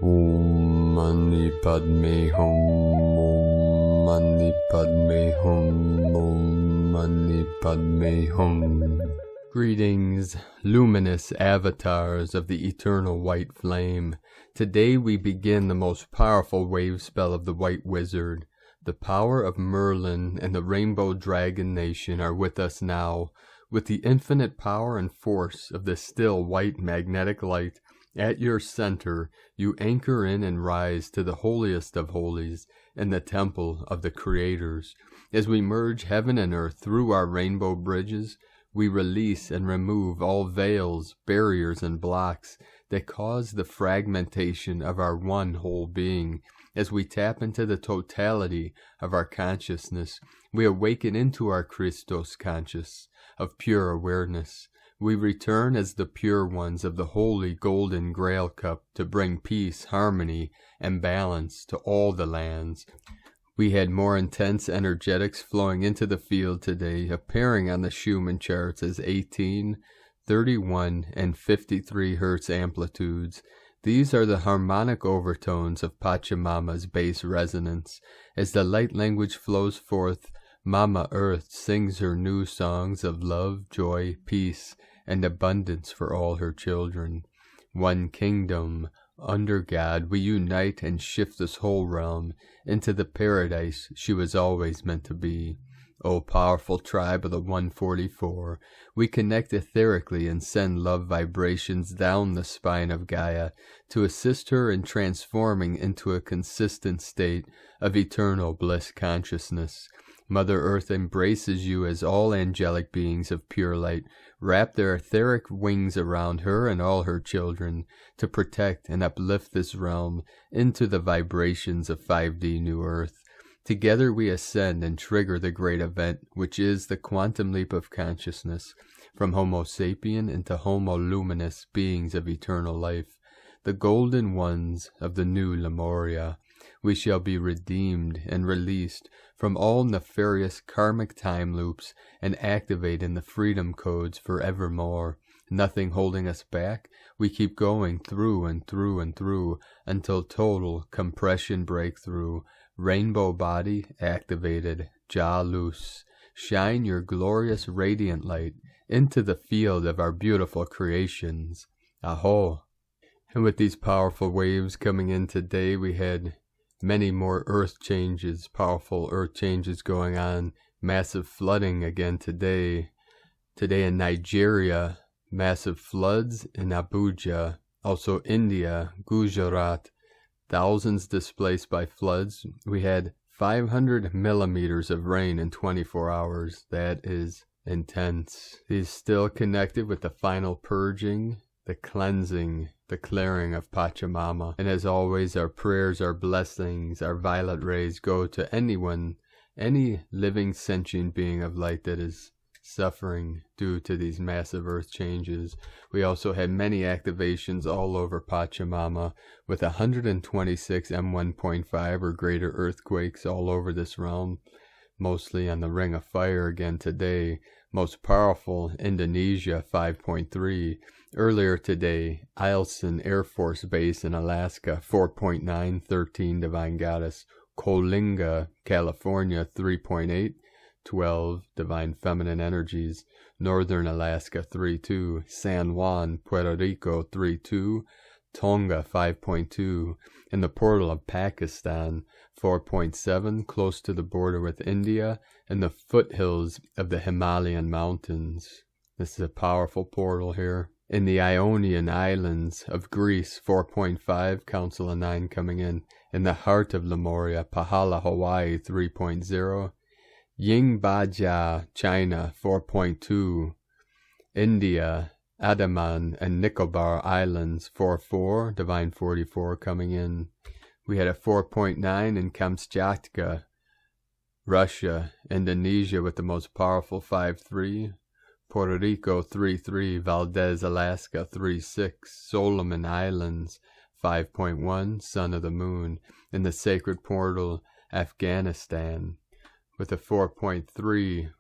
Om Mani Padme Hum. Om Mani Padme Hum. Om Mani Padme Hum. Greetings, luminous avatars of the eternal white flame. Today we begin the most powerful wave spell of the White Wizard. The power of Merlin and the Rainbow Dragon Nation are with us now. With the infinite power and force of the still white magnetic light at your center, you anchor in and rise to the holiest of holies in the temple of the creators. As we merge heaven and earth through our rainbow bridges, we release and remove all veils, barriers, and blocks that cause the fragmentation of our one whole being. As we tap into the totality of our consciousness, we awaken into our Christos conscious of pure awareness. We return as the pure ones of the holy golden grail cup to bring peace, harmony, and balance to all the lands. We had more intense energetics flowing into the field today, appearing on the Schumann charts as 18, 31, and 53 Hz amplitudes. These are the harmonic overtones of Pachamama's bass resonance. As the light language flows forth, Mama Earth sings her new songs of love, joy, peace, and abundance for all her children. One kingdom, under God, we unite and shift this whole realm into the paradise she was always meant to be. O powerful tribe of the 144, we connect etherically and send love vibrations down the spine of Gaia to assist her in transforming into a consistent state of eternal bliss consciousness. Mother Earth embraces you as all angelic beings of pure light wrap their etheric wings around her and all her children to protect and uplift this realm into the vibrations of 5D New Earth. Together we ascend and trigger the great event, which is the quantum leap of consciousness from Homo sapien into Homo luminous beings of eternal life, the golden ones of the new Lemuria. We shall be redeemed and released from all nefarious karmic time loops and activate in the freedom codes forevermore. Nothing holding us back, we keep going through and through and through until total compression breakthrough. Rainbow body activated, jaw loose. Shine your glorious radiant light into the field of our beautiful creations. Aho! And with these powerful waves coming in today, we had many more earth changes, powerful earth changes going on. Massive flooding again today. Today in Nigeria, massive floods in Abuja. Also India, Gujarat, thousands displaced by floods. We had 500 millimeters of rain in 24 hours. That is intense. He's still connected with the final purging, the cleansing, the clearing of Pachamama. And as always, our prayers, our blessings, our violet rays go to anyone, any living sentient being of light that is suffering due to these massive earth changes. We also had many activations all over Pachamama with 126 M1.5 or greater earthquakes all over this realm, mostly on the Ring of Fire again today. Most powerful, Indonesia 5.3. Earlier today, Eielson Air Force Base in Alaska 4.9, 13 Divine Goddess. Coalinga, California 3.8, 12 Divine Feminine Energies. Northern Alaska 3.2. San Juan, Puerto Rico 3.2. Tonga 5.2. In the portal of Pakistan 4.7, close to the border with India and the foothills of the Himalayan mountains. This is a powerful portal here. In the Ionian Islands of Greece 4.5, Council of 9 coming in the heart of Lemuria, Pahala, Hawaii 3.0. Yingbaja, China 4.2. India, Andaman and Nicobar Islands 4.4, Divine 44 coming in. We had a 4.9 in Kamchatka, Russia. Indonesia with the most powerful 5.3. Puerto Rico 3.3, Valdez, Alaska 3.6, Solomon Islands 5.1, Son of the Moon. In the Sacred Portal, Afghanistan with a 4.3,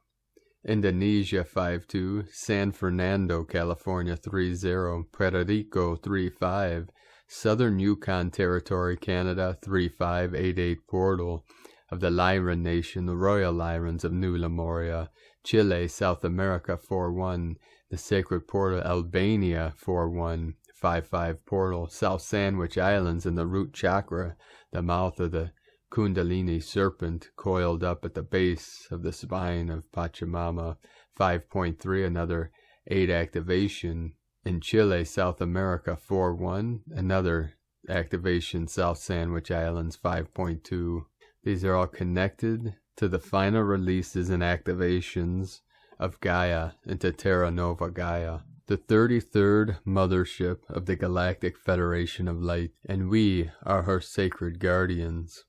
Indonesia 5.2, San Fernando, California 3.0, Puerto Rico 3.5, Southern Yukon Territory, Canada, 3588 portal of the Lyran Nation, the Royal Lyrans of New Lemuria, Chile, South America, 41, the Sacred Portal, Albania, 4155 portal, South Sandwich Islands in the root chakra, the mouth of the Kundalini serpent coiled up at the base of the spine of Pachamama, 5.3, another 8 activation. In Chile, South America, 4-1, another activation, South Sandwich Islands, 5.2. These are all connected to the final releases and activations of Gaia into Terra Nova Gaia, the 33rd mothership of the Galactic Federation of Light, and we are her sacred guardians.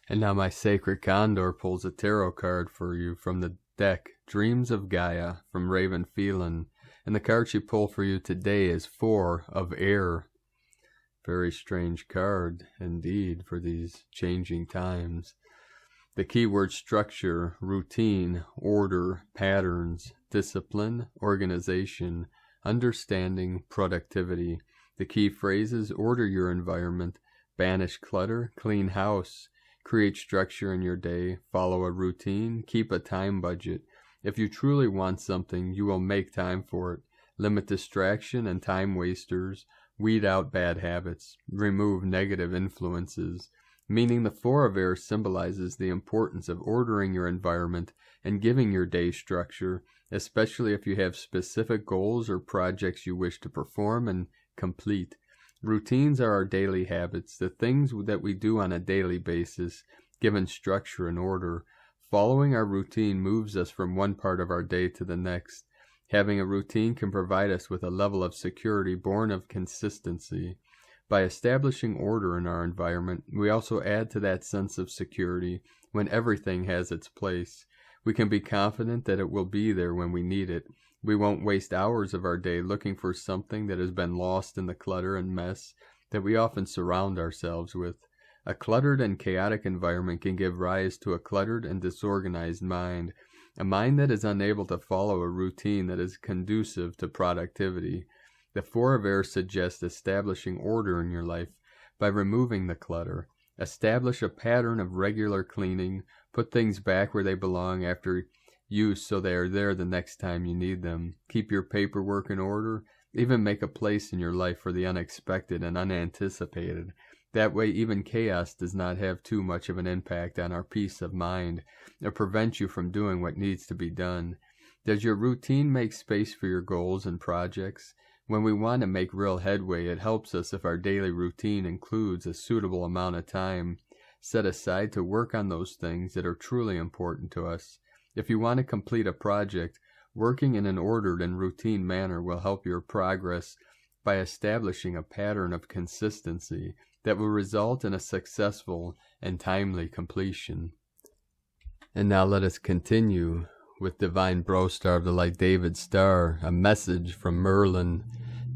And now my sacred Condor pulls a tarot card for you from the deck, Dreams of Gaia, from Raven Phelan. And the card she pulled for you today is 4 of Air. Very strange card, indeed, for these changing times. The keyword structure, routine, order, patterns, discipline, organization, understanding, productivity. The key phrases, order your environment, banish clutter, clean house, create structure in your day, follow a routine, keep a time budget. If you truly want something, you will make time for it. Limit distraction and time wasters. Weed out bad habits. Remove negative influences. Meaning the 4 of Air symbolizes the importance of ordering your environment and giving your day structure, especially if you have specific goals or projects you wish to perform and complete. Routines are our daily habits, the things that we do on a daily basis, given structure and order. Following our routine moves us from one part of our day to the next. Having a routine can provide us with a level of security born of consistency. By establishing order in our environment, we also add to that sense of security when everything has its place. We can be confident that it will be there when we need it. We won't waste hours of our day looking for something that has been lost in the clutter and mess that we often surround ourselves with. A cluttered and chaotic environment can give rise to a cluttered and disorganized mind, a mind that is unable to follow a routine that is conducive to productivity. The 4 of Air suggests establishing order in your life by removing the clutter. Establish a pattern of regular cleaning, put things back where they belong after use so they are there the next time you need them. Keep your paperwork in order, even make a place in your life for the unexpected and unanticipated. That way even chaos does not have too much of an impact on our peace of mind or prevent you from doing what needs to be done. Does your routine make space for your goals and projects? When we want to make real headway, it helps us if our daily routine includes a suitable amount of time set aside to work on those things that are truly important to us. If you want to complete a project, working in an ordered and routine manner will help your progress by establishing a pattern of consistency that will result in a successful and timely completion. And now let us continue with Divine Bro Star of the Light David Star, a message from Merlin.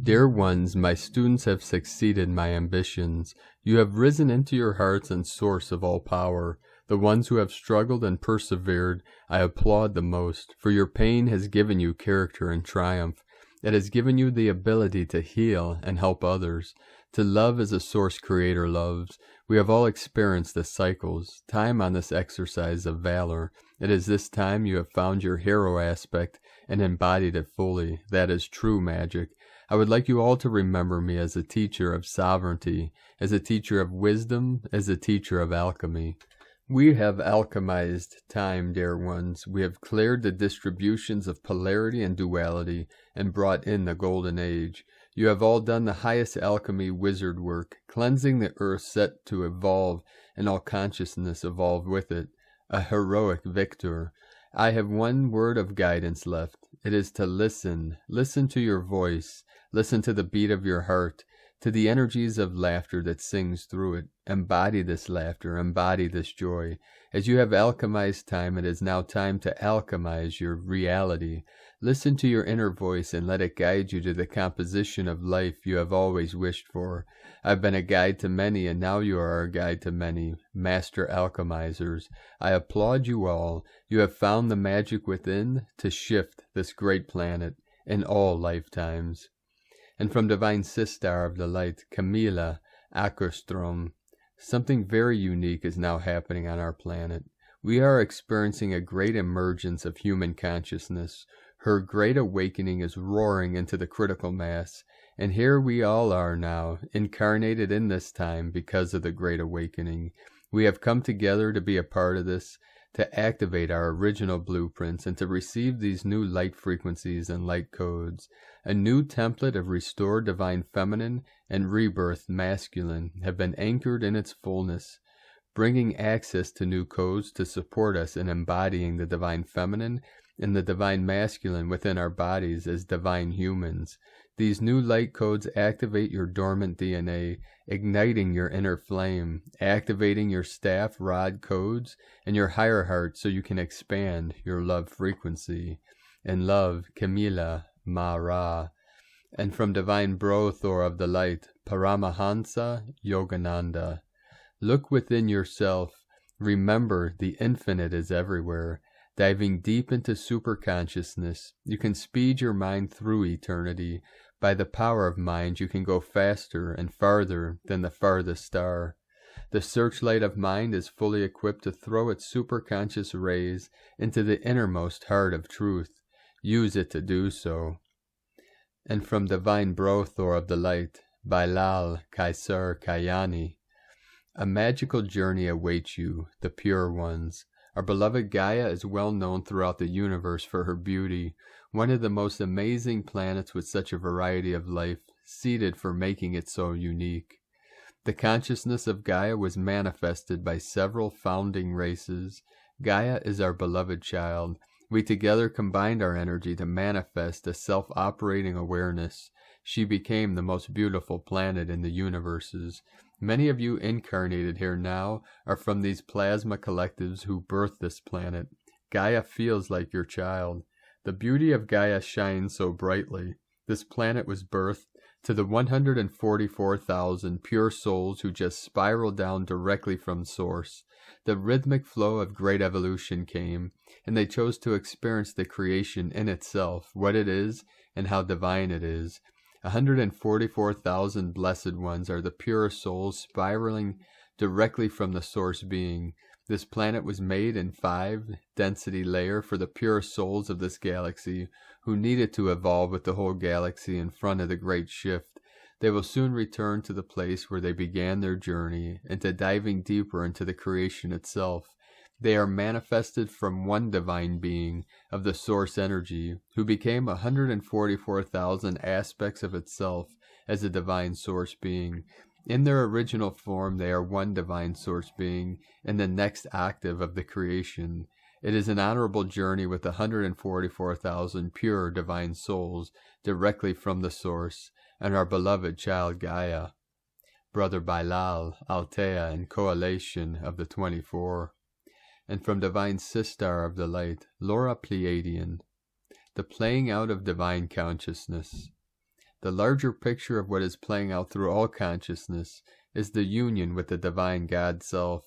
Dear ones, my students have succeeded my ambitions. You have risen into your hearts and source of all power. The ones who have struggled and persevered, I applaud the most, for your pain has given you character and triumph. It has given you the ability to heal and help others, to love as a source creator loves. We have all experienced the cycles, time on this exercise of valor. It is this time you have found your hero aspect and embodied it fully. That is true magic. I would like you all to remember me as a teacher of sovereignty, as a teacher of wisdom, as a teacher of alchemy. We have alchemized time, dear ones. We have cleared the distributions of polarity and duality and brought in the golden age. You have all done the highest alchemy wizard work, cleansing the earth set to evolve and all consciousness evolve with it. A heroic victor. I have one word of guidance left. It is to listen. Listen to your voice. Listen to the beat of your heart, to the energies of laughter that sings through it. Embody this laughter, embody this joy. As you have alchemized time, it is now time to alchemize your reality. Listen to your inner voice and let it guide you to the composition of life you have always wished for. I've been a guide to many, and now you are a guide to many, master alchemizers. I applaud you all. You have found the magic within to shift this great planet in all lifetimes. And from Divine Sister of the Light, Camila, Ackerstrom. Something very unique is now happening on our planet. We are experiencing a great emergence of human consciousness. Her great awakening is roaring into the critical mass, and here we all are now, incarnated in this time because of the great awakening. We have come together to be a part of this, to activate our original blueprints and to receive these new light frequencies and light codes. A new template of restored divine feminine and rebirth masculine have been anchored in its fullness, bringing access to new codes to support us in embodying the divine feminine and the divine masculine within our bodies as divine humans. These new light codes activate your dormant DNA, igniting your inner flame, activating your staff rod codes and your higher heart so you can expand your love frequency. And love, Camila, Mara. And from divine Brothor of the light, Paramahansa, Yogananda. Look within yourself. Remember, the infinite is everywhere. Diving deep into superconsciousness, you can speed your mind through eternity. By the power of mind, you can go faster and farther than the farthest star. The searchlight of mind is fully equipped to throw its superconscious rays into the innermost heart of truth. Use it to do so. And from divine Brothor of the light, Bailal, Kaisar, Kayani. A magical journey awaits you, the pure ones. Our beloved Gaia is well known throughout the universe for her beauty, one of the most amazing planets with such a variety of life, seeded for making it so unique. The consciousness of Gaia was manifested by several founding races. Gaia is our beloved child. We together combined our energy to manifest a self-operating awareness. She became the most beautiful planet in the universes. Many of you incarnated here now are from these plasma collectives who birthed this planet. Gaia feels like your child. The beauty of Gaia shines so brightly. This planet was birthed to the 144,000 pure souls who just spiraled down directly from source. The rhythmic flow of great evolution came, and they chose to experience the creation in itself, what it is, and how divine it is. 144,000 blessed ones are the pure souls spiraling directly from the source being. This planet was made in 5 density layer for the pure souls of this galaxy who needed to evolve with the whole galaxy in front of the great shift. They will soon return to the place where they began their journey, into diving deeper into the creation itself. They are manifested from one divine being of the source energy, who became 144,000 aspects of itself as a divine source being. In their original form, they are one divine source being in the next octave of the creation. It is an honorable journey with 144,000 pure divine souls directly from the source, and our beloved child Gaia. Brother Bailal, Altea, and Coalition of the 24. And from divine Sistar of the light, Laura Pleiadian. The playing out of divine consciousness. The larger picture of what is playing out through all consciousness is the union with the divine God Self.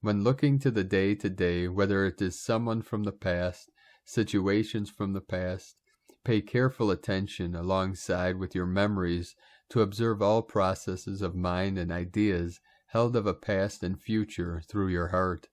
When looking to the day-to-day, whether it is someone from the past, situations from the past, pay careful attention alongside with your memories to observe all processes of mind and ideas held of a past and future through your heart.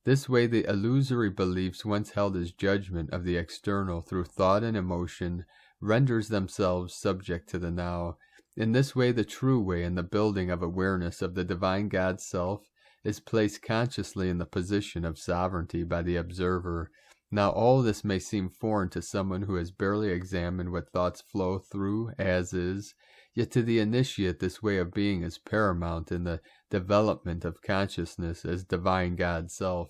This way the illusory beliefs once held as judgment of the external through thought and emotion renders themselves subject to the now. In this way the true way in the building of awareness of the divine God Self is placed consciously in the position of sovereignty by the observer. Now all this may seem foreign to someone who has barely examined what thoughts flow through as is, yet to the initiate this way of being is paramount in the development of consciousness as divine God Self.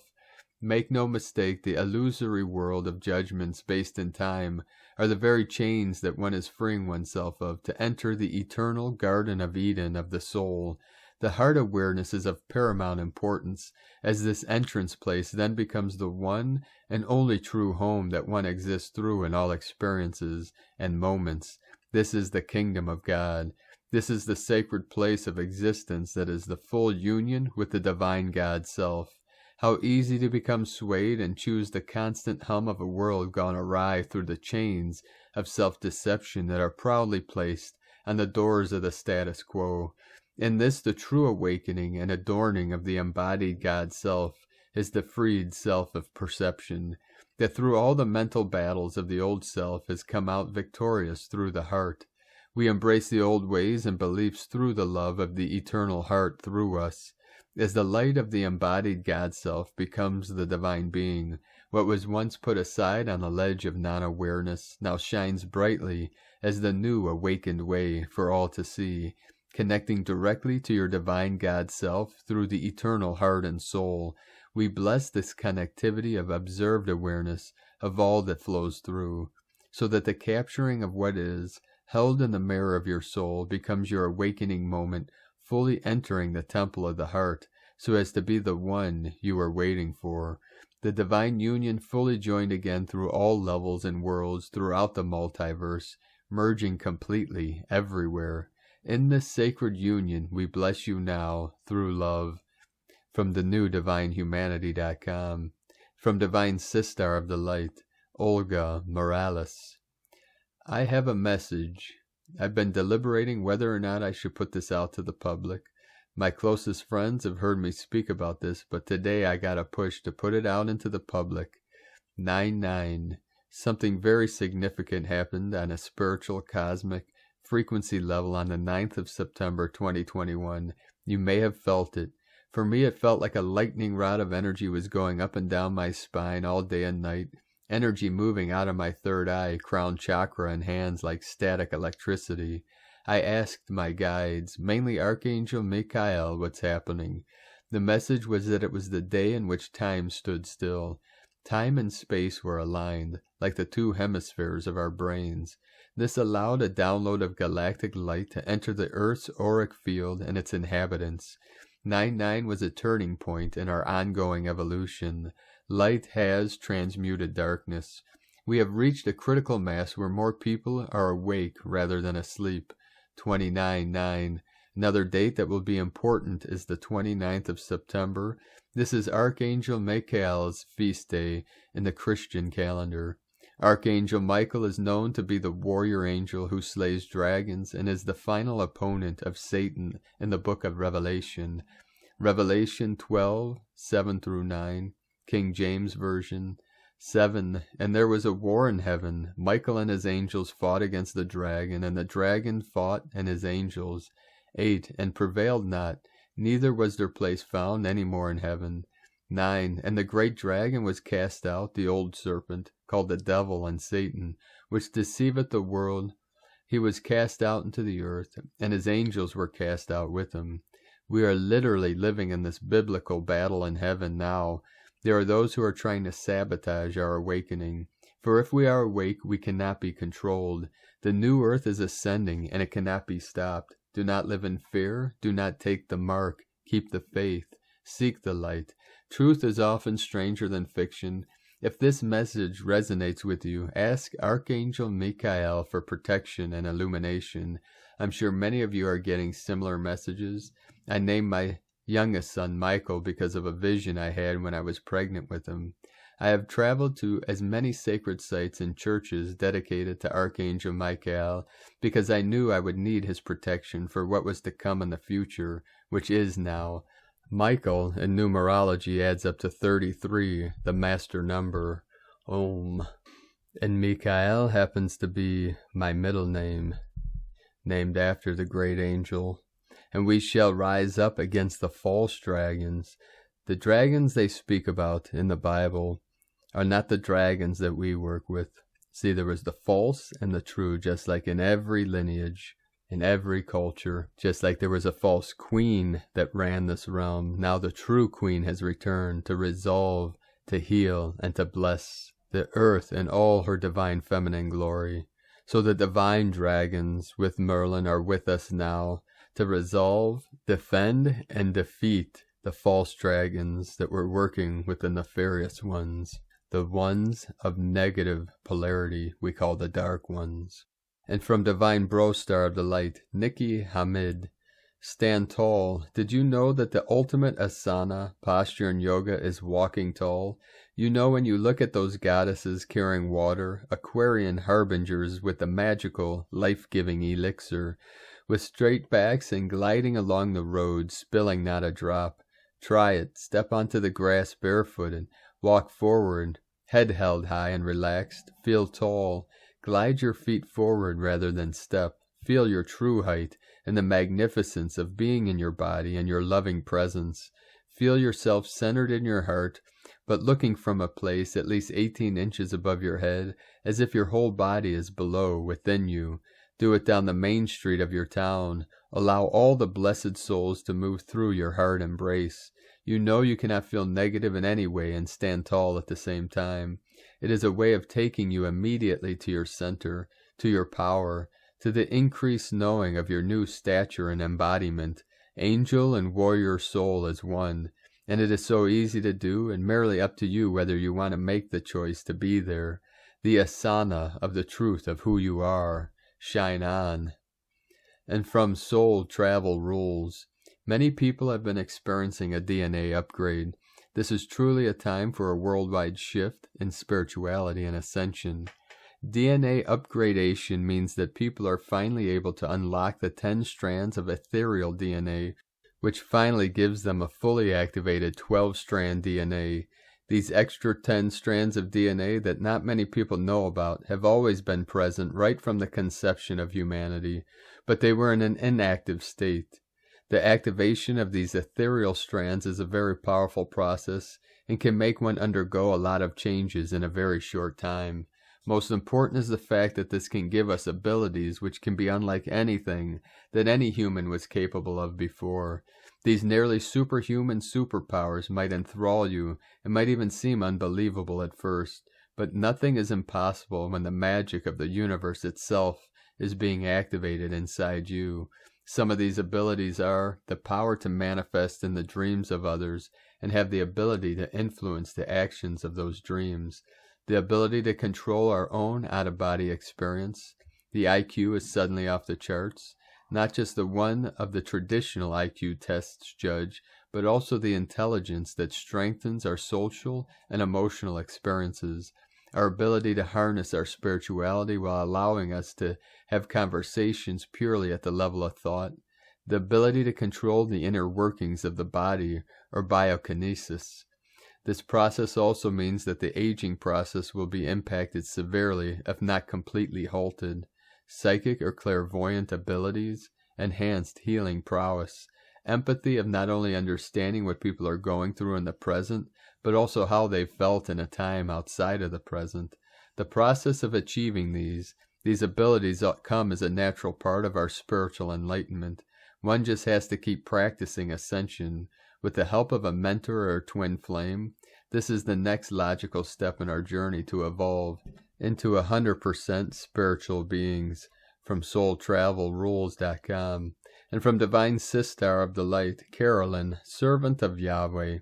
Make no mistake, the illusory world of judgments based in time are the very chains that one is freeing oneself of to enter the eternal Garden of Eden of the soul. The heart awareness is of paramount importance, as this entrance place then becomes the one and only true home that one exists through in all experiences and moments. This is the kingdom of God. This is the sacred place of existence that is the full union with the divine God Self. How easy to become swayed and choose the constant hum of a world gone awry through the chains of self-deception that are proudly placed on the doors of the status quo. In this, the true awakening and adorning of the embodied God Self is the freed self of perception, that through all the mental battles of the old self has come out victorious through the heart. We embrace the old ways and beliefs through the love of the eternal heart through us. As the light of the embodied God Self becomes the divine being, what was once put aside on a ledge of non-awareness now shines brightly as the new awakened way for all to see, connecting directly to your divine God Self through the eternal heart and soul. We bless this connectivity of observed awareness of all that flows through, so that the capturing of what is, held in the mirror of your soul, becomes your awakening moment, fully entering the temple of the heart, so as to be the one you are waiting for. The divine union fully joined again through all levels and worlds throughout the multiverse, merging completely everywhere. In this sacred union, we bless you now through love. From the new divinehumanity.com. From Divine Sister of the Light, Olga Morales. I have a message. I've been deliberating whether or not I should put this out to the public. My closest friends have heard me speak about this, but today I got a push to put it out into the public. 9-9. Something very significant happened on a spiritual cosmic frequency level on the 9th of September 2021. You may have felt it. For me, it felt like a lightning rod of energy was going up and down my spine all day and night. Energy moving out of my third eye, crown chakra, and hands like static electricity. I asked my guides, mainly Archangel Michael, what's happening. The message was that it was the day in which time stood still. Time and space were aligned, like the two hemispheres of our brains. This allowed a download of galactic light to enter the Earth's auric field and its inhabitants. 9-9 was a turning point in our ongoing evolution. Light has transmuted darkness. We have reached a critical mass where more people are awake rather than asleep. 29-9. Another date that will be important is the 29th of September. This is Archangel Michael's feast day in the Christian calendar. Archangel Michael is known to be the warrior angel who slays dragons and is the final opponent of Satan in the book of Revelation. Revelation 12, 7-9, King James Version. 7. And there was a war in heaven. Michael and his angels fought against the dragon, and the dragon fought and his angels. 8. And prevailed not, neither was their place found any more in heaven. 9. And the great dragon was cast out, the old serpent, called the devil and Satan, which deceiveth the world. He was cast out into the earth, and his angels were cast out with him. We are literally living in this biblical battle in heaven now. There are those who are trying to sabotage our awakening. For if we are awake, we cannot be controlled. The new earth is ascending, and it cannot be stopped. Do not live in fear. Do not take the mark. Keep the faith. Seek the light. Truth is often stranger than fiction. If this message resonates with you, ask Archangel Michael for protection and illumination. I'm sure many of you are getting similar messages. I named my youngest son Michael because of a vision I had when I was pregnant with him. I have traveled to as many sacred sites and churches dedicated to Archangel Michael because I knew I would need his protection for what was to come in the future, which is now. Michael in numerology adds up to 33, the master number, Om. And Michael happens to be my middle name, named after the great angel. And we shall rise up against the false dragons. The dragons they speak about in the Bible are not the dragons that we work with. See, there was the false and the true, just like in every lineage. In every culture, just like there was a false queen that ran this realm, now the true queen has returned to resolve, to heal, and to bless the earth in all her divine feminine glory. So the divine dragons with Merlin are with us now to resolve, defend, and defeat the false dragons that were working with the nefarious ones, the ones of negative polarity we call the dark ones. And from Divine Bro Star of the Light, Nikki Hamid, stand tall. Did you know that the ultimate asana posture in yoga is walking tall? You know, when you look at those goddesses carrying water, Aquarian harbingers with the magical, life-giving elixir, with straight backs and gliding along the road, spilling not a drop. Try it. Step onto the grass barefooted. Walk forward, head held high and relaxed. Feel tall. Glide your feet forward rather than step. Feel your true height and the magnificence of being in your body and your loving presence. Feel yourself centered in your heart, but looking from a place at least 18 inches above your head, as if your whole body is below, within you. Do it down the main street of your town. Allow all the blessed souls to move through your heart embrace. You know you cannot feel negative in any way and stand tall at the same time. It is a way of taking you immediately to your center, to your power, to the increased knowing of your new stature and embodiment. Angel and warrior soul as one. And it is so easy to do, and merely up to you whether you want to make the choice to be there. The asana of the truth of who you are. Shine on. And from Soul Travel Rules. Many people have been experiencing a DNA upgrade. This is truly a time for a worldwide shift in spirituality and ascension. DNA upgradation means that people are finally able to unlock the 10 strands of ethereal DNA, which finally gives them a fully activated 12-strand DNA. These extra 10 strands of DNA that not many people know about have always been present right from the conception of humanity, but they were in an inactive state. The activation of these ethereal strands is a very powerful process and can make one undergo a lot of changes in a very short time. Most important is the fact that this can give us abilities which can be unlike anything that any human was capable of before. These nearly superhuman superpowers might enthrall you and might even seem unbelievable at first, but nothing is impossible when the magic of the universe itself is being activated inside you. Some of these abilities are the power to manifest in the dreams of others and have the ability to influence the actions of those dreams. The ability to control our own out-of-body experience. The IQ is suddenly off the charts. Not just the one of the traditional IQ tests judge, but also the intelligence that strengthens our social and emotional experiences. Our ability to harness our spirituality while allowing us to have conversations purely at the level of thought. The ability to control the inner workings of the body, or biokinesis. This process also means that the aging process will be impacted severely, if not completely halted. Psychic or clairvoyant abilities, enhanced healing prowess, empathy of not only understanding what people are going through in the present, but also how they felt in a time outside of the present. The process of achieving these abilities come as a natural part of our spiritual enlightenment. One just has to keep practicing ascension. With the help of a mentor or twin flame, this is the next logical step in our journey to evolve into 100% spiritual beings. From SoulTravelRules.com. And from Divine Sister of the Light, Carolyn, Servant of Yahweh.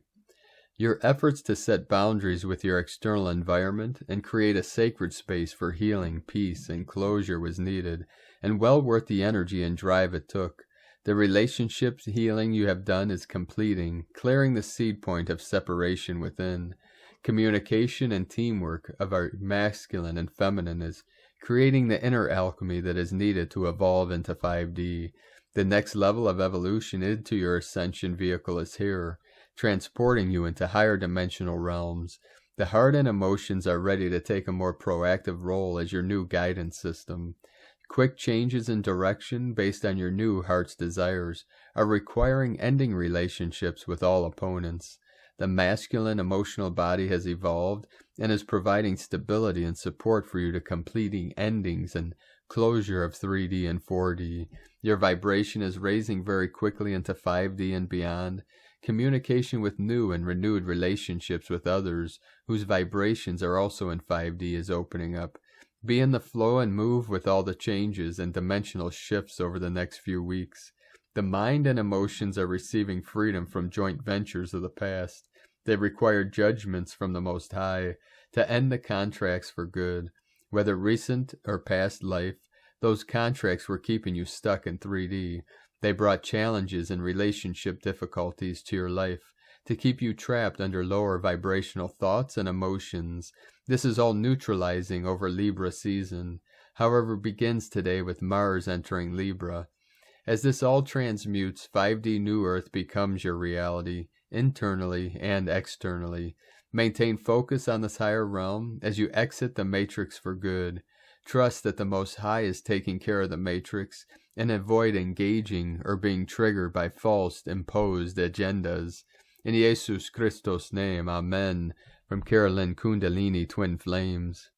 Your efforts to set boundaries with your external environment and create a sacred space for healing, peace, and closure was needed, and well worth the energy and drive it took. The relationships healing you have done is completing, clearing the seed point of separation within. Communication and teamwork of our masculine and feminine is creating the inner alchemy that is needed to evolve into 5D. The next level of evolution into your ascension vehicle is here, transporting you into higher dimensional realms. The heart and emotions are ready to take a more proactive role as your new guidance system. Quick changes in direction based on your new heart's desires are requiring ending relationships with all opponents. The masculine emotional body has evolved and is providing stability and support for you to completing endings and closure of 3D and 4D. Your vibration is raising very quickly into 5D and beyond. Communication with new and renewed relationships with others whose vibrations are also in 5D is opening up. Be in the flow and move with all the changes and dimensional shifts over the next few weeks. The mind and emotions are receiving freedom from joint ventures of the past. They require judgments from the Most High to end the contracts for good. Whether recent or past life, those contracts were keeping you stuck in 3D. They brought challenges and relationship difficulties to your life to keep you trapped under lower vibrational thoughts and emotions. This is all neutralizing over Libra season, however begins today with Mars entering Libra. As this all transmutes, 5D New Earth becomes your reality, internally and externally. Maintain focus on this higher realm as you exit the matrix for good. Trust that the Most High is taking care of the matrix, and avoid engaging or being triggered by false, imposed agendas. In Jesus Christos' name, Amen. From Carolyn Kundalini Twin Flames.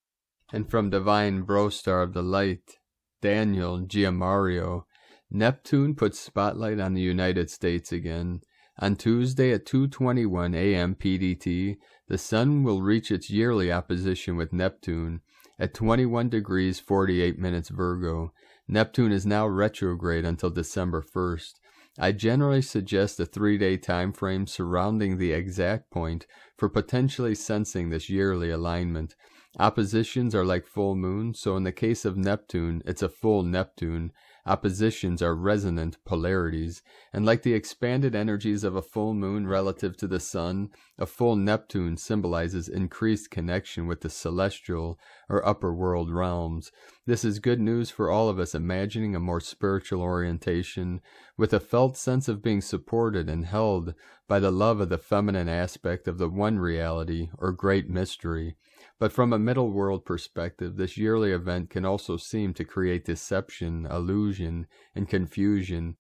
And from Divine Brostar of the Light, Daniel Giamario, Neptune puts spotlight on the United States again. On Tuesday at 2:21 a.m. PDT, the Sun will reach its yearly opposition with Neptune at 21 degrees 48 minutes Virgo. Neptune is now retrograde until December 1st. I generally suggest a 3-day time frame surrounding the exact point for potentially sensing this yearly alignment. Oppositions are like full moons, so in the case of Neptune, it's a full Neptune. Oppositions are resonant polarities, and like the expanded energies of a full moon relative to the sun, a full Neptune symbolizes increased connection with the celestial or upper world realms. This is good news for all of us imagining a more spiritual orientation, with a felt sense of being supported and held by the love of the feminine aspect of the one reality or great mystery. But from a middle world perspective, this yearly event can also seem to create deception, illusion, and confusion.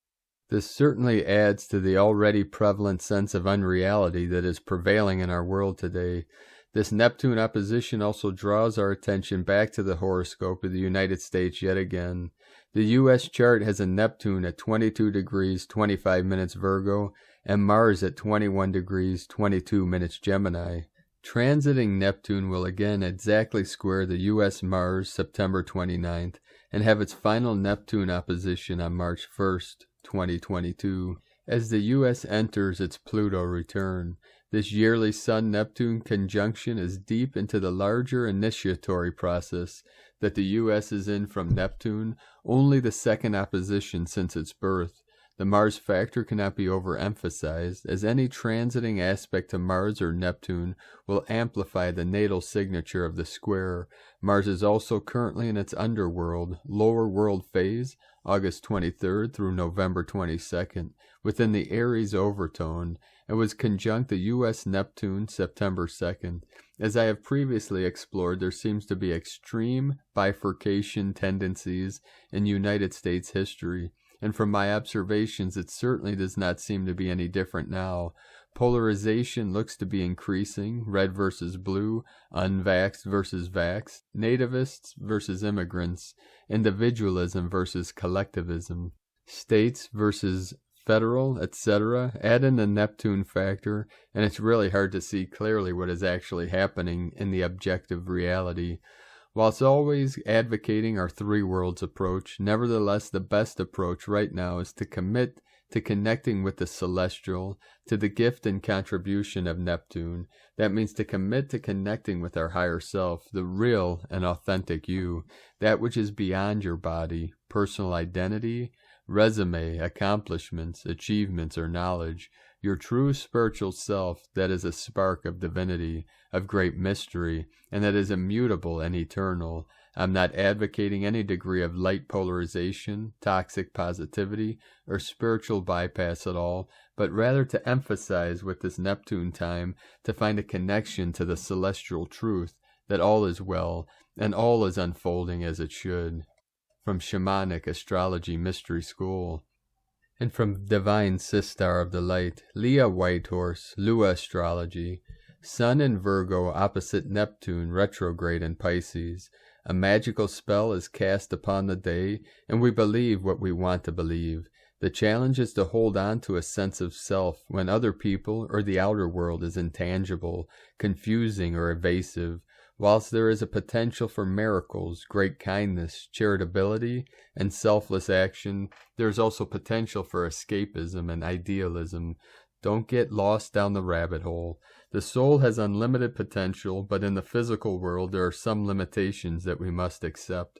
This certainly adds to the already prevalent sense of unreality that is prevailing in our world today. This Neptune opposition also draws our attention back to the horoscope of the United States yet again. The U.S. chart has a Neptune at 22 degrees 25 minutes Virgo and Mars at 21 degrees 22 minutes Gemini. Transiting Neptune will again exactly square the U.S. Mars September 29th and have its final Neptune opposition on March 1st, 2022. As the U.S. enters its Pluto return, this yearly Sun-Neptune conjunction is deep into the larger initiatory process that the U.S. is in from Neptune, only the second opposition since its birth. The Mars factor cannot be overemphasized, as any transiting aspect to Mars or Neptune will amplify the natal signature of the square. Mars is also currently in its underworld, lower world phase, August 23rd through November 22nd, within the Aries overtone, and was conjunct the U.S. Neptune September 2nd. As I have previously explored, there seems to be extreme bifurcation tendencies in United States history. And from my observations, it certainly does not seem to be any different now. Polarization looks to be increasing, red versus blue, unvaxxed versus vaxxed, nativists versus immigrants, individualism versus collectivism, states versus federal, etc. Add in the Neptune factor, and it's really hard to see clearly what is actually happening in the objective reality. Whilst always advocating our three worlds approach, nevertheless the best approach right now is to commit to connecting with the celestial, to the gift and contribution of Neptune. That means to commit to connecting with our higher self, the real and authentic you, that which is beyond your body, personal identity, resume, accomplishments, achievements, or knowledge, your true spiritual self that is a spark of divinity, of great mystery, and that is immutable and eternal. I'm not advocating any degree of light polarization, toxic positivity, or spiritual bypass at all, but rather to emphasize with this Neptune time to find a connection to the celestial truth that all is well and all is unfolding as it should. From Shamanic Astrology Mystery School. And from Divine Sistar of the Light, Leah Whitehorse, Lua Astrology, Sun in Virgo opposite Neptune retrograde in Pisces. A magical spell is cast upon the day, and we believe what we want to believe. The challenge is to hold on to a sense of self when other people or the outer world is intangible, confusing, or evasive. Whilst there is a potential for miracles, great kindness, charitability, and selfless action, there is also potential for escapism and idealism. Don't get lost down the rabbit hole. The soul has unlimited potential, but in the physical world there are some limitations that we must accept.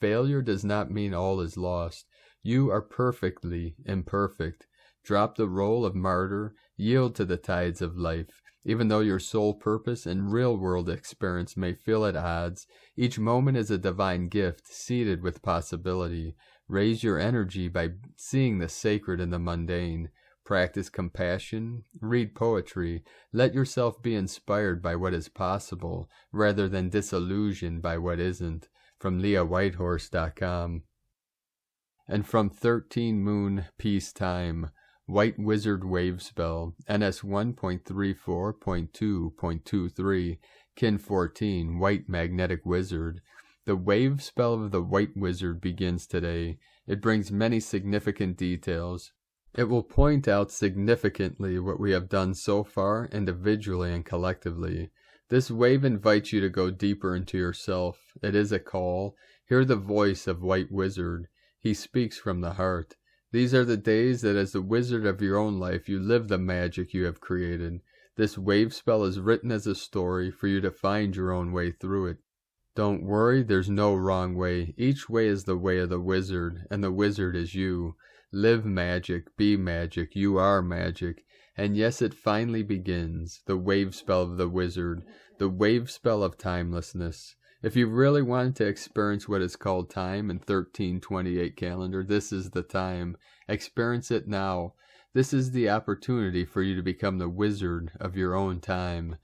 Failure does not mean all is lost. You are perfectly imperfect. Drop the role of martyr, yield to the tides of life. Even though your soul purpose and real-world experience may feel at odds, each moment is a divine gift seeded with possibility. Raise your energy by seeing the sacred in the mundane. Practice compassion, read poetry, let yourself be inspired by what is possible, rather than disillusioned by what isn't. From LeahWhitehorse.com. And from 13 Moon Peace Time, White Wizard Wave Spell, NS 1.34.2.23, Kin 14, White Magnetic Wizard. The wave spell of the White Wizard begins today. It brings many significant details. It will point out significantly what we have done so far, individually and collectively. This wave invites you to go deeper into yourself. It is a call. Hear the voice of White Wizard. He speaks from the heart. These are the days that as the wizard of your own life, you live the magic you have created. This wave spell is written as a story for you to find your own way through it. Don't worry, there's no wrong way. Each way is the way of the wizard, and the wizard is you. Live magic, be magic, you are magic. And yes, it finally begins, the wave spell of the wizard, the wave spell of timelessness. If you really wanted to experience what is called time in 1328 calendar, this is the time. Experience it now. This is the opportunity for you to become the wizard of your own time.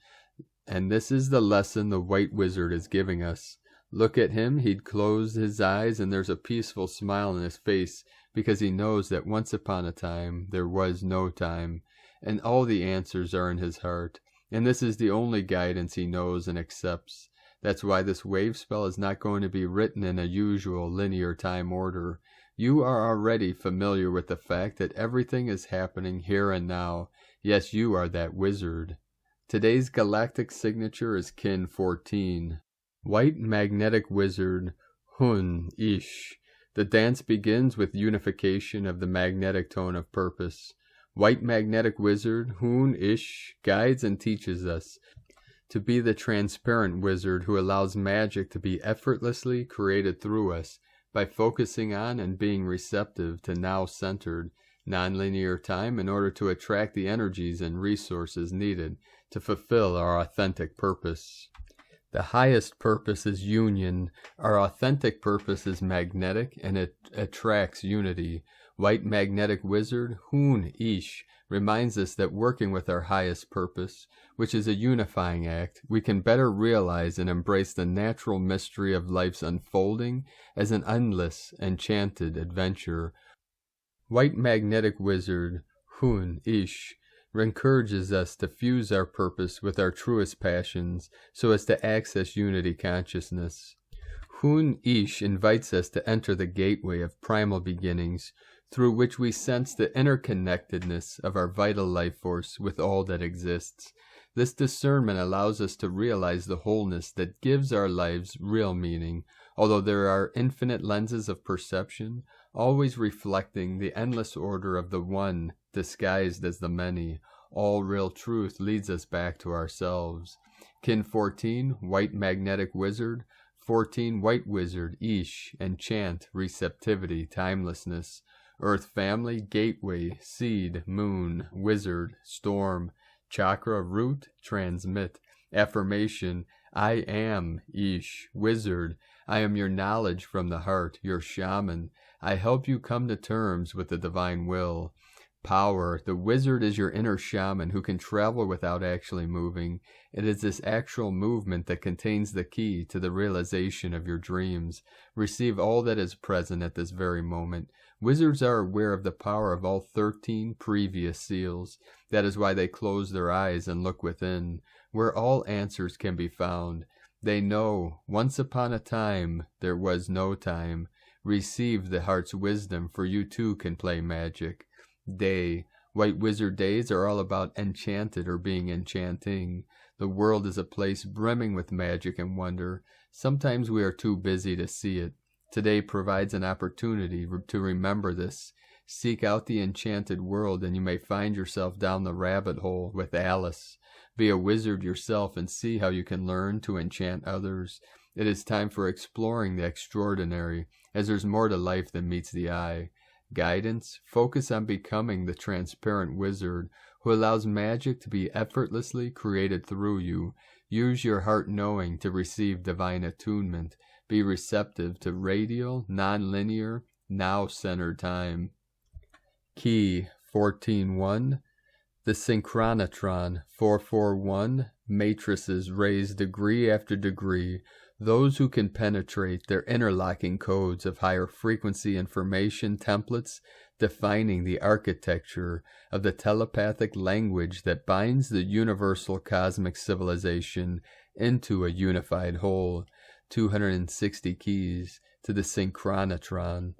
And this is the lesson the White Wizard is giving us. Look at him, he'd closed his eyes and there's a peaceful smile on his face because he knows that once upon a time there was no time. And all the answers are in his heart. And this is the only guidance he knows and accepts. That's why this wave spell is not going to be written in a usual linear time order. You are already familiar with the fact that everything is happening here and now. Yes, you are that wizard. Today's galactic signature is Kin 14. White Magnetic Wizard, Hun Ish. The dance begins with unification of the magnetic tone of purpose. White Magnetic Wizard, Hun Ish, guides and teaches us to be the transparent wizard who allows magic to be effortlessly created through us by focusing on and being receptive to now-centered, nonlinear time in order to attract the energies and resources needed to fulfill our authentic purpose. The highest purpose is union. Our authentic purpose is magnetic and it attracts unity. White Magnetic Wizard, Hun Ish, reminds us that working with our highest purpose, which is a unifying act, we can better realize and embrace the natural mystery of life's unfolding as an endless, enchanted adventure. White Magnetic Wizard, Hun Ish, encourages us to fuse our purpose with our truest passions so as to access unity consciousness. Hun Ish invites us to enter the gateway of primal beginnings, through which we sense the interconnectedness of our vital life force with all that exists. This discernment allows us to realize the wholeness that gives our lives real meaning, although there are infinite lenses of perception, always reflecting the endless order of the one disguised as the many. All real truth leads us back to ourselves. Kin 14, White Magnetic Wizard, 14, White Wizard, Ish, Enchant, Receptivity, Timelessness, Earth Family, Gateway, Seed, Moon, Wizard, Storm, Chakra, Root, Transmit, Affirmation, I am Ish, Wizard, I am your knowledge from the heart, your shaman, I help you come to terms with the divine will. Power, the wizard is your inner shaman who can travel without actually moving. It is this actual movement that contains the key to the realization of your dreams. Receive all that is present at this very moment. Wizards are aware of the power of all 13 previous seals. That is why they close their eyes and look within, where all answers can be found. They know, once upon a time, there was no time. Receive the heart's wisdom, for you too can play magic. Day. White Wizard days are all about enchanted or being enchanting. The world is a place brimming with magic and wonder. Sometimes we are too busy to see it. Today provides an opportunity to remember this. Seek out the enchanted world and you may find yourself down the rabbit hole with Alice. Be a wizard yourself and see how you can learn to enchant others. It is time for exploring the extraordinary, as there's more to life than meets the eye. Guidance, focus on becoming the transparent wizard who allows magic to be effortlessly created through you. Use your heart knowing to receive divine attunement. Be receptive to radial, non-linear, now center time. Key 14-1. The synchronotron 441. Matrices raise degree after degree. Those who can penetrate their interlocking codes of higher frequency information templates defining the architecture of the telepathic language that binds the universal cosmic civilization into a unified whole. 260 keys to the synchronotron.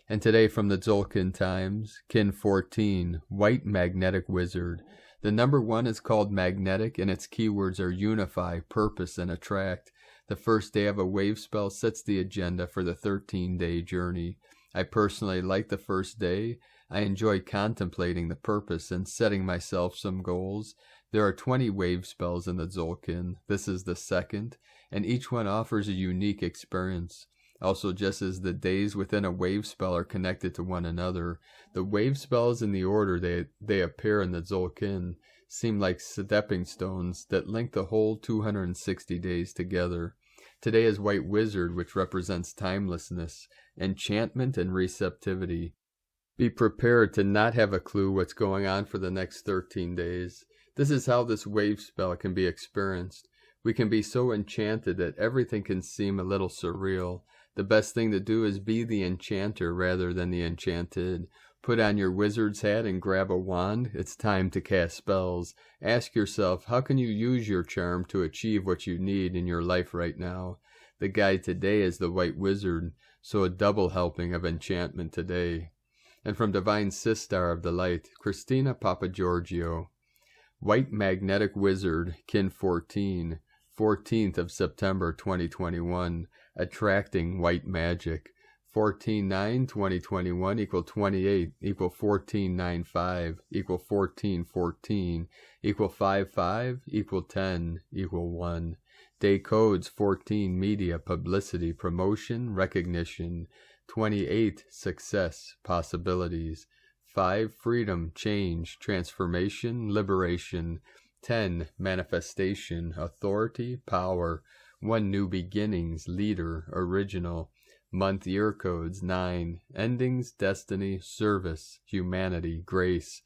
And today from the Tzolk'in Times, Kin 14, White Magnetic Wizard. The number 1 is called magnetic, and its keywords are unify, purpose, and attract. The first day of a wave spell sets the agenda for the 13-day journey. I personally like the first day. I enjoy contemplating the purpose and setting myself some goals. There are 20 wave spells in the Tzolk'in. This is the second, and each one offers a unique experience. Also, just as the days within a wave spell are connected to one another, the wave spells in the order they appear in the Tzolk'in seem like stepping stones that link the whole 260 days together. Today is White Wizard, which represents timelessness, enchantment, and receptivity. Be prepared to not have a clue what's going on for the next 13 days. This is how this wave spell can be experienced. We can be so enchanted that everything can seem a little surreal. The best thing to do is be the enchanter rather than the enchanted. Put on your wizard's hat and grab a wand. It's time to cast spells. Ask yourself, how can you use your charm to achieve what you need in your life right now? The guide today is the White Wizard, so a double helping of enchantment today. And from Divine Sistar of the Light, Christina Papagiorgio. White Magnetic Wizard, Kin 14, 14th of September 2021, attracting white magic. 14-9-2021 equal 28 equal 14-9-5 equal 14-14 equal 5-5 equal 10 equal 1. Day codes 14 media, publicity, promotion, recognition. 28 success, possibilities. 5 freedom, change, transformation, liberation. 10 manifestation, authority, power. 1 new beginnings, leader, original. Month year codes 9 endings, destiny, service, humanity, grace.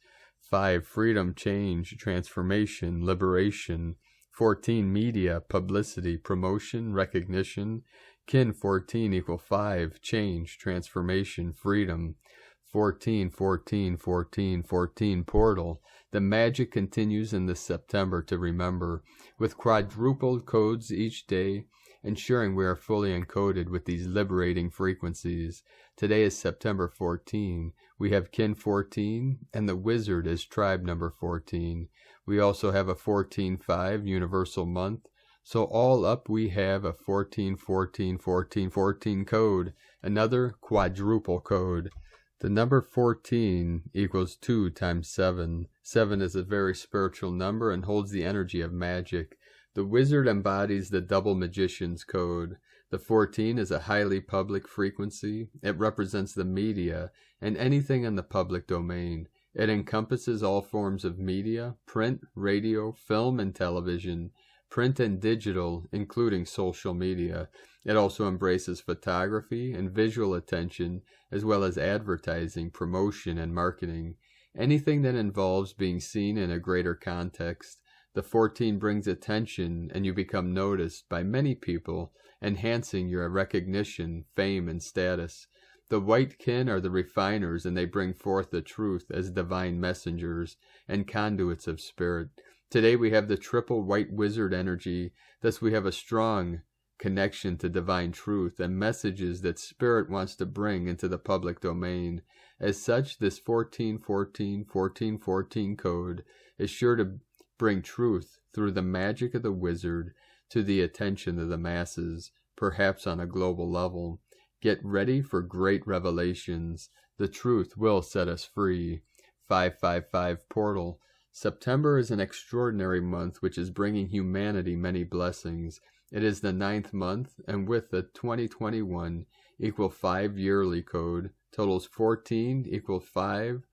5 freedom, change, transformation, liberation. 14 media, publicity, promotion, recognition. Kin 14 equal 5 change, transformation, freedom. 14 14 14 14 portal. The magic continues in this September to remember, with quadrupled codes each day, ensuring we are fully encoded with these liberating frequencies. Today is September 14. We have Kin 14, and the Wizard is tribe number 14. We also have a 14-5 universal month. So all up we have a 14 14 14 14 code, another quadruple code. The number 14 equals 2 times 7. 7 is a very spiritual number and holds the energy of magic. The Wizard embodies the double magician's code. The 14 is a highly public frequency. It represents the media and anything in the public domain. It encompasses all forms of media, print, radio, film, and television, print and digital, including social media. It also embraces photography and visual attention, as well as advertising, promotion, and marketing. Anything that involves being seen in a greater context. The 14 brings attention, and you become noticed by many people, enhancing your recognition, fame, and status. The white kin are the refiners, and they bring forth the truth as divine messengers and conduits of spirit. Today we have the triple white wizard energy, thus we have a strong connection to divine truth and messages that spirit wants to bring into the public domain. As such, this 14-14-14-14 code is sure to bring truth through the magic of the wizard to the attention of the masses, perhaps on a global level. Get ready for great revelations. The truth will set us free. 555 portal. September is an extraordinary month which is bringing humanity many blessings. It is the 9th month, and with the 2021 equal 5 yearly code, totals 14 equal 5,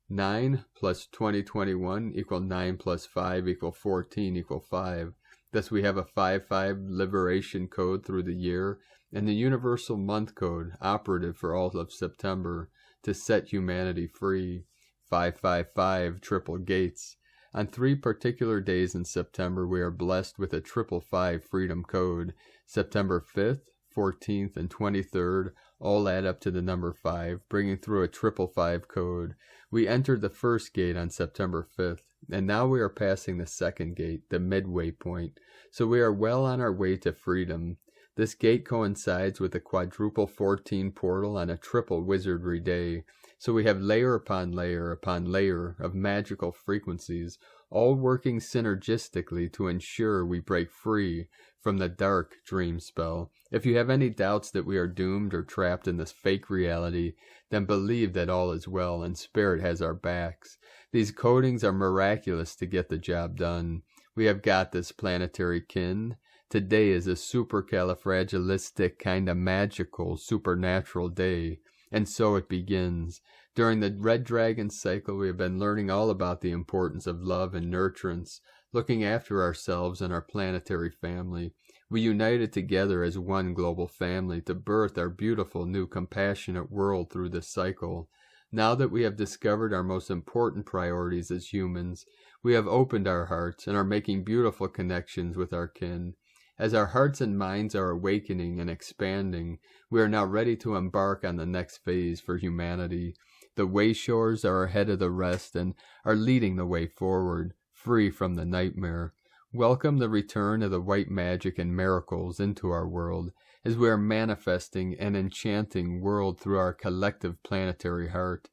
9 plus 2021 equal 9 plus 5 equal 14 equal 5. Thus we have a 5-5 liberation code through the year, and the universal month code operative for all of September to set humanity free. 555 triple gates. On 3 particular days in September, we are blessed with a 555 freedom code. September 5th, 14th, and 23rd all add up to the number 5, bringing through a 555 code. We entered the first gate on September 5th, and now we are passing the second gate, the midway point. So we are well on our way to freedom. This gate coincides with a quadruple 14 portal on a triple wizardry day. So we have layer upon layer of magical frequencies, all working synergistically to ensure we break free from the dark dream spell. If you have any doubts that we are doomed or trapped in this fake reality, then believe that all is well and Spirit has our backs. These codings are miraculous to get the job done. We have got this, planetary kin. Today is a supercalifragilistic kind of magical, supernatural day. And so it begins. During the Red Dragon cycle, we have been learning all about the importance of love and nurturance, looking after ourselves and our planetary family. We united together as one global family to birth our beautiful new compassionate world through this cycle. Now that we have discovered our most important priorities as humans, we have opened our hearts and are making beautiful connections with our kin. As our hearts and minds are awakening and expanding, we are now ready to embark on the next phase for humanity. The Wayshowers are ahead of the rest and are leading the way forward, free from the nightmare. Welcome the return of the white magic and miracles into our world, as we are manifesting an enchanting world through our collective planetary heart.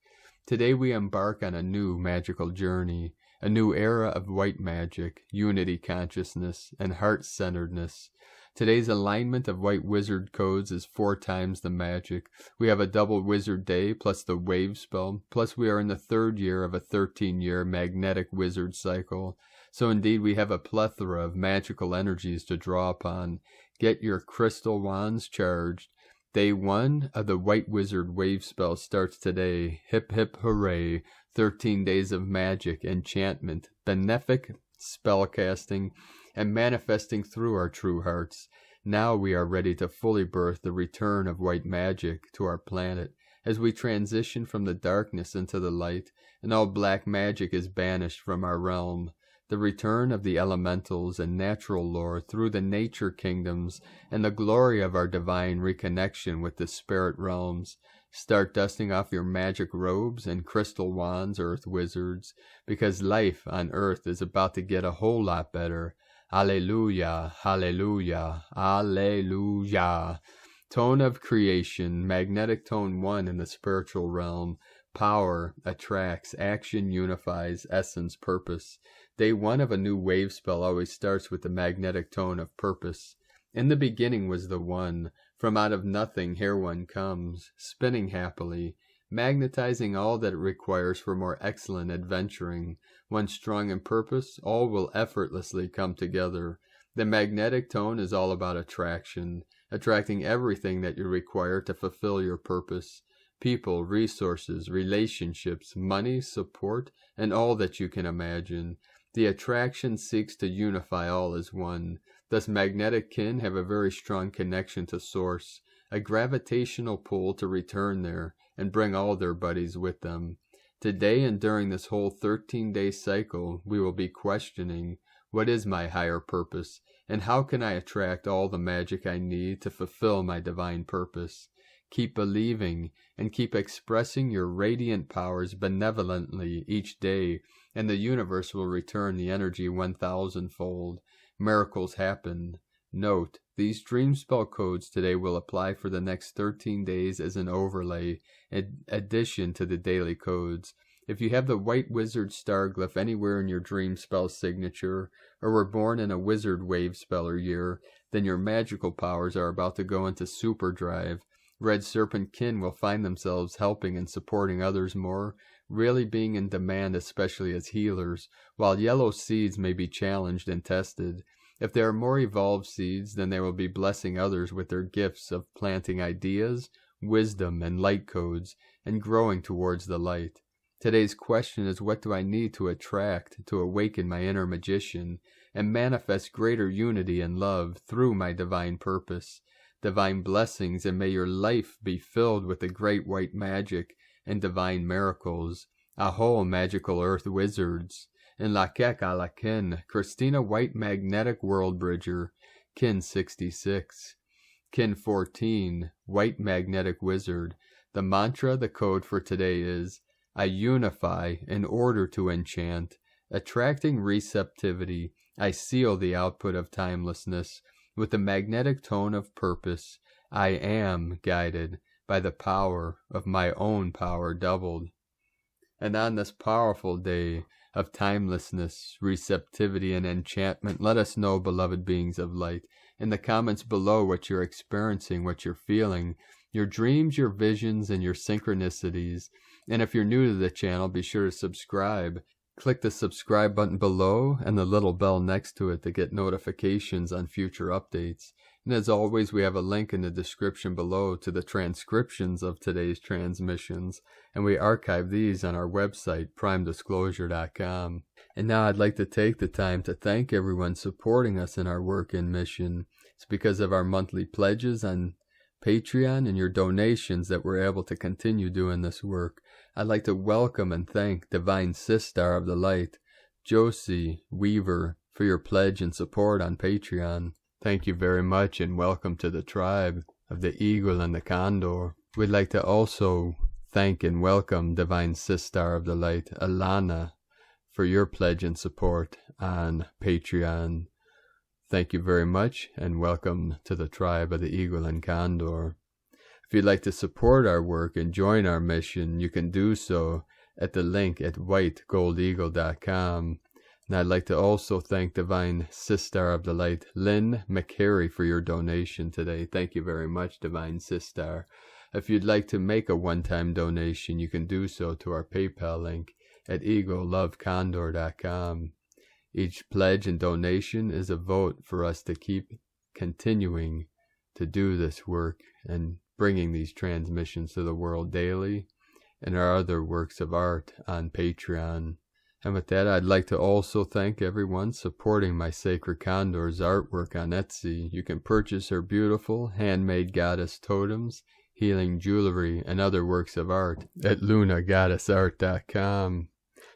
Today we embark on a new magical journey, a new era of white magic, unity consciousness, and heart-centeredness. Today's alignment of white wizard codes is 4 times the magic. We have a double wizard day plus the wave spell, plus we are in the 3rd year of a 13-year magnetic wizard cycle. So indeed we have a plethora of magical energies to draw upon. Get your crystal wands charged. Day 1 of the white wizard wave spell starts today. Hip hip hooray. 13 days of magic, enchantment, benefic spellcasting, and manifesting through our true hearts. Now we are ready to fully birth the return of white magic to our planet as we transition from the darkness into the light, and all black magic is banished from our realm. The return of the elementals and natural lore through the nature kingdoms, and the glory of our divine reconnection with the spirit realms. Start dusting off your magic robes and crystal wands, earth wizards, because life on earth is about to get a whole lot better. Alleluia, hallelujah, alleluia. Tone of creation, magnetic tone 1 in the spiritual realm. Power attracts, action unifies, essence, purpose. Day 1 of a new wave spell always starts with the magnetic tone of purpose. In the beginning was the One. From out of nothing here one comes, spinning happily, magnetizing all that it requires for more excellent adventuring. One strong in purpose, all will effortlessly come together. The magnetic tone is all about attraction, attracting everything that you require to fulfill your purpose. People, resources, relationships, money, support, and all that you can imagine. The attraction seeks to unify all as one. Thus magnetic kin have a very strong connection to source, a gravitational pull to return there and bring all their buddies with them. Today and during this whole 13-day cycle, we will be questioning, what is my higher purpose, and how can I attract all the magic I need to fulfill my divine purpose? Keep believing and keep expressing your radiant powers benevolently each day, and the universe will return the energy 1,000-fold. Miracles happen. Note, these dream spell codes today will apply for the next 13 days as an overlay, in addition to the daily codes. If you have the white wizard star glyph anywhere in your dream spell signature, or were born in a wizard wave speller year, then your magical powers are about to go into superdrive. Red serpent kin will find themselves helping and supporting others more, really being in demand especially as healers, while yellow seeds may be challenged and tested. If there are more evolved seeds, then they will be blessing others with their gifts of planting ideas, wisdom, and light codes, and growing towards the light. Today's question is, what do I need to attract to awaken my inner magician and manifest greater unity and love through my divine purpose? divine blessings, and may your life be filled with the great white magic and divine miracles. Aho, magical earth wizards. In Lakek Alakin, Christina White Magnetic World Bridger, Kin 66. Kin 14, White Magnetic Wizard. The mantra, the code for today is, I unify in order to enchant. Attracting receptivity, I seal the output of timelessness with the magnetic tone of purpose. I am guided by the power of my own power doubled. And on this powerful day of timelessness, receptivity, and enchantment, let us know, beloved beings of light, in the comments below what you're experiencing, what you're feeling, your dreams, your visions, and your synchronicities. And if you're new to the channel, be sure to subscribe. Click the subscribe button below and the little bell next to it to get notifications on future updates. And as always, we have a link in the description below to the transcriptions of today's transmissions, and we archive these on our website, primedisclosure.com. And now I'd like to take the time to thank everyone supporting us in our work and mission. It's because of our monthly pledges on Patreon and your donations that we're able to continue doing this work. I'd like to welcome and thank Divine Sister of the Light, Joci Weaver, for your pledge and support on Patreon. Thank you very much, and welcome to the tribe of the Eagle and the Condor. We'd like to also thank and welcome Divine Sister of the Light, Alana, for your pledge and support on Patreon. Thank you very much, and welcome to the tribe of the Eagle and Condor. If you'd like to support our work and join our mission, you can do so at the link at whitegoldeagle.com. And I'd like to also thank Divine Sister of the Light, Lynn McCary, for your donation today. Thank you very much, Divine Sister. If you'd like to make a one-time donation, you can do so to our PayPal link at eaglelovecondor.com. Each pledge and donation is a vote for us to keep continuing to do this work and bringing these transmissions to the world daily, and our other works of art on Patreon. And with that, I'd like to also thank everyone supporting my Sacred Condor's artwork on Etsy. You can purchase her beautiful handmade goddess totems, healing jewelry, and other works of art at lunagoddessart.com.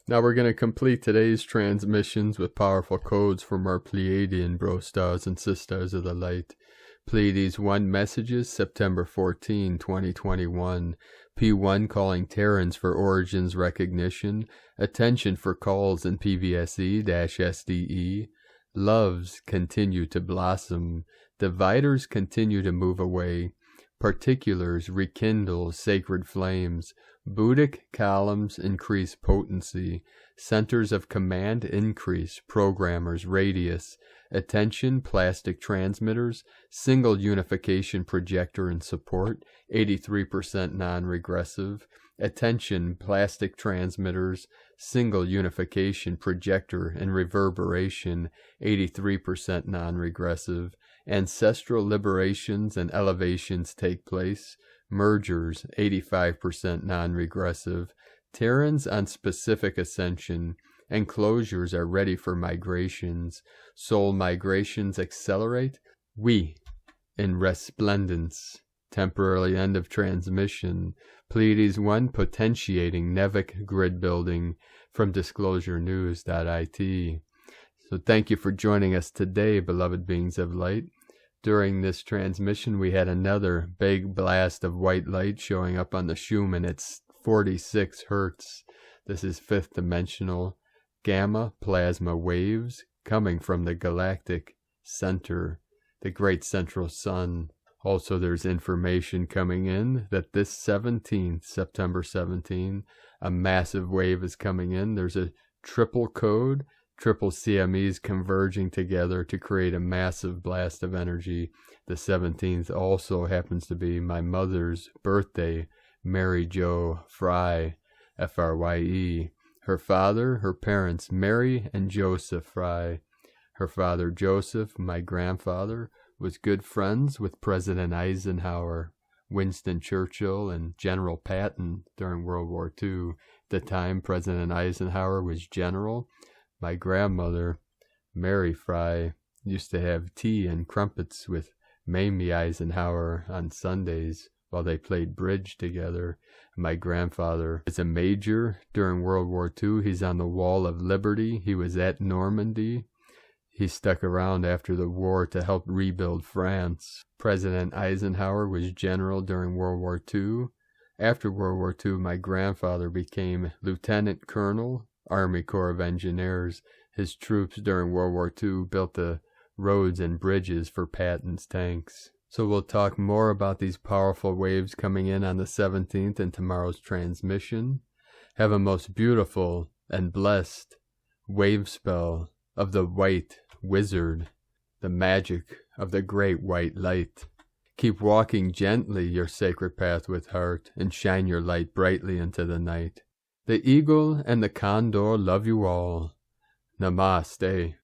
Now we're going to complete today's transmissions with powerful codes from our Pleiadian bro stars and sisters of the light. Pleiades 1 messages, September 14, 2021. P1 calling Terrans for origins recognition. Attention for calls in PVSE-SDE. Loves continue to blossom. Dividers continue to move away. Particulars rekindle sacred flames. Buddhic columns increase potency. Centers of command increase. Programmers radius. Attention plastic transmitters. Single unification projector and support. 83% non-regressive. Attention plastic transmitters. Single unification projector and reverberation. 83% non-regressive. Ancestral liberations and elevations take place. Mergers, 85% non-regressive. Terrans on specific ascension. Enclosures are ready for migrations. Soul migrations accelerate. We, in resplendence. Temporarily end of transmission. Pleiades 1 potentiating Nevic grid building from disclosurenews.it. So thank you for joining us today, beloved beings of light. During this transmission, we had another big blast of white light showing up on the Schumann at 46 Hertz. This is fifth dimensional gamma plasma waves coming from the galactic center, the great central sun. Also, there's information coming in that this 17th, September 17, a massive wave is coming in. There's a triple code, triple CMEs converging together to create a massive blast of energy. The 17th also happens to be my mother's birthday, Mary Jo Fry, Frye. Her father, her parents, Mary and Joseph Fry. Her father, Joseph, my grandfather, was good friends with President Eisenhower, Winston Churchill, and General Patton during World War II. At the time President Eisenhower was general, my grandmother, Mary Fry, used to have tea and crumpets with Mamie Eisenhower on Sundays while they played bridge together. My grandfather is a major during World War II. He's on the Wall of Liberty. He was at Normandy. He stuck around after the war to help rebuild France. President Eisenhower was general during World War II. After World War II, my grandfather became Lieutenant Colonel, Army Corps of Engineers. His troops during World War II built the roads and bridges for Patton's tanks. So we'll talk more about these powerful waves coming in on the 17th in tomorrow's transmission. Have a most beautiful and blessed wave spell of the White Wizard, the magic of the great white light. Keep walking gently your sacred path with heart, and shine your light brightly into the night. The eagle and the condor love you all. Namaste.